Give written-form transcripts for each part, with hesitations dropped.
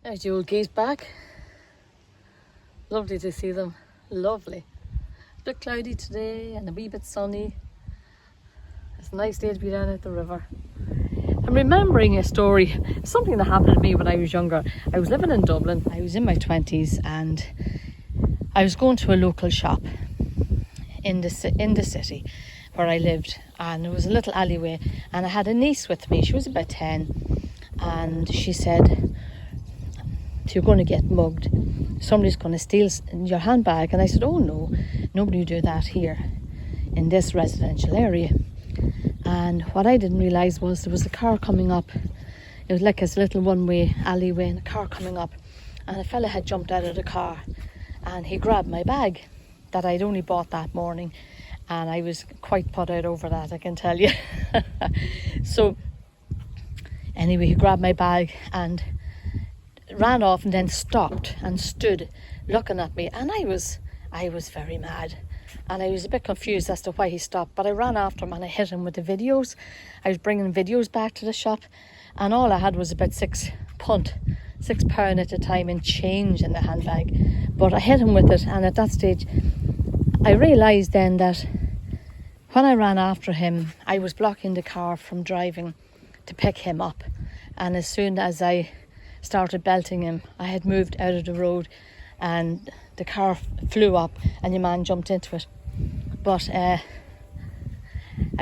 There's the old geese back. Lovely to see them. Lovely. A bit cloudy today and a wee bit sunny. It's a nice day to be down at the river. I'm remembering a story, something that happened to me when I was younger. I was living in Dublin. I was in my 20s and I was going to a local shop in the city where I lived, and it was a little alleyway, and I had a niece with me. She was about 10, and she said, "You're going to get mugged. Somebody's going to steal your handbag." And I said, "Oh no, nobody would do that here in this residential area." And what I didn't realise was there was a car coming up. It was like a little one-way alleyway, and a car coming up, and a fella had jumped out of the car and he grabbed my bag that I'd only bought that morning, and I was quite put out over that, I can tell you. So anyway, he grabbed my bag and ran off, and then stopped and stood looking at me, and I was very mad, and I was a bit confused as to why he stopped. But I ran after him and I hit him with the videos. I was bringing videos back to the shop, and all I had was about £6 at the time in change in the handbag. But I hit him with it, and at that stage I realised then that when I ran after him, I was blocking the car from driving to pick him up, and as soon as I started belting him, I had moved out of the road, and the car flew up and your man jumped into it. But I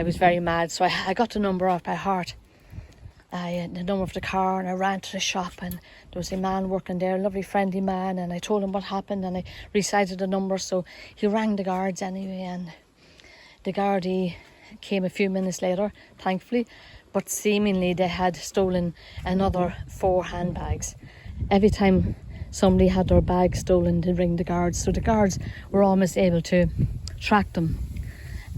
was very mad, so I got the number off by heart. I had the number of the car, and I ran to the shop, and there was a man working there, a lovely friendly man, and I told him what happened, and I recited the number. So he rang the guards anyway, and the guardie came a few minutes later, thankfully, but seemingly they had stolen another 4 handbags. Every time somebody had their bag stolen, they'd ring the guards, so the guards were almost able to track them.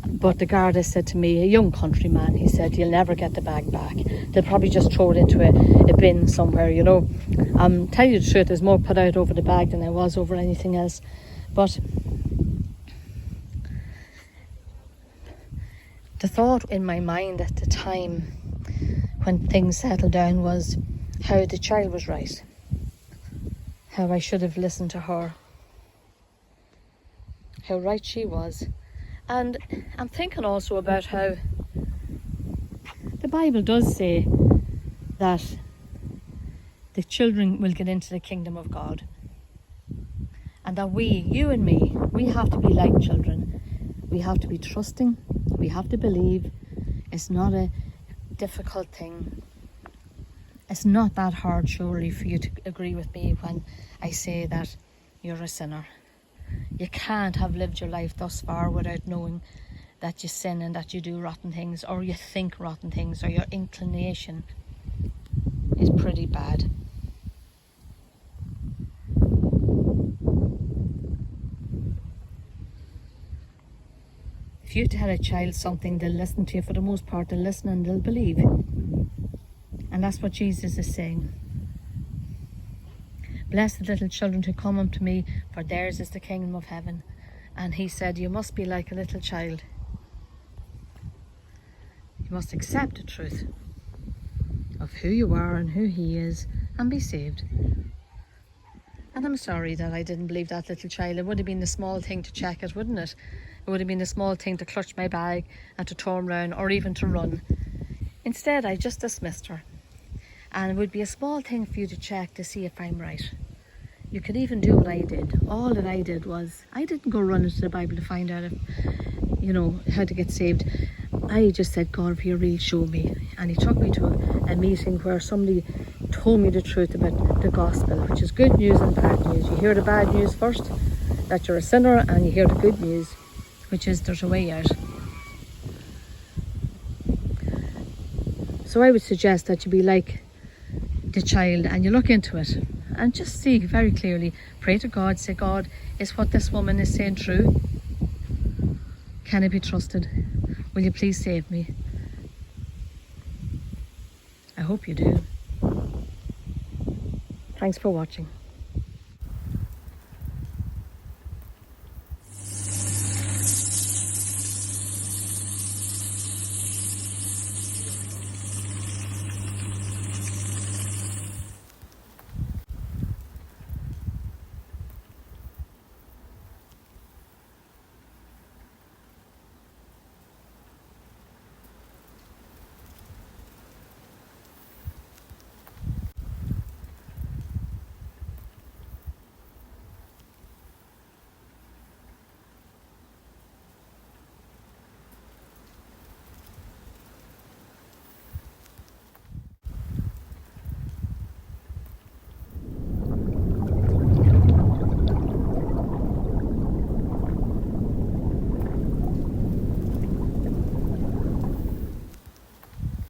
But the guard has said to me, a young countryman, he said, "You'll never get the bag back. They'll probably just throw it into a bin somewhere, you know." Tell you the truth, I was more put out over the bag than I was over anything else. But the thought in my mind at the time when things settled down was how the child was right, how I should have listened to her, how right she was. And I'm thinking also about how the Bible does say that the children will get into the kingdom of God, and that you and me, we have to be like children. We have to be trusting, we have to believe. It's not a difficult thing. It's not that hard, surely, for you to agree with me when I say that you're a sinner. You can't have lived your life thus far without knowing that you sin and that you do rotten things, or you think rotten things, or your inclination is pretty bad. If you tell a child something, they'll listen to you. For the most part, they'll listen and they'll believe. And that's what Jesus is saying. "Bless the little children who come unto me, for theirs is the kingdom of heaven." And he said, you must be like a little child. You must accept the truth of who you are and who he is, and be saved. And I'm sorry that I didn't believe that little child. It would have been the small thing to check it, wouldn't it? It would have been the small thing to clutch my bag and to turn round, or even to run. Instead, I just dismissed her. And it would be a small thing for you to check to see if I'm right. You could even do what I did. All that I did was, I didn't go running to the Bible to find out if, how to get saved. I just said, "God, if you really show me." And he took me to a meeting where somebody told me the truth about the gospel, which is good news and bad news. You hear the bad news first, that you're a sinner, and you hear the good news, which is there's a way out. So I would suggest that you be like the child and you look into it and just see very clearly. Pray to God, say, "God, is what this woman is saying true? Can it be trusted? Will you please save me?" I hope you do. Thanks for watching.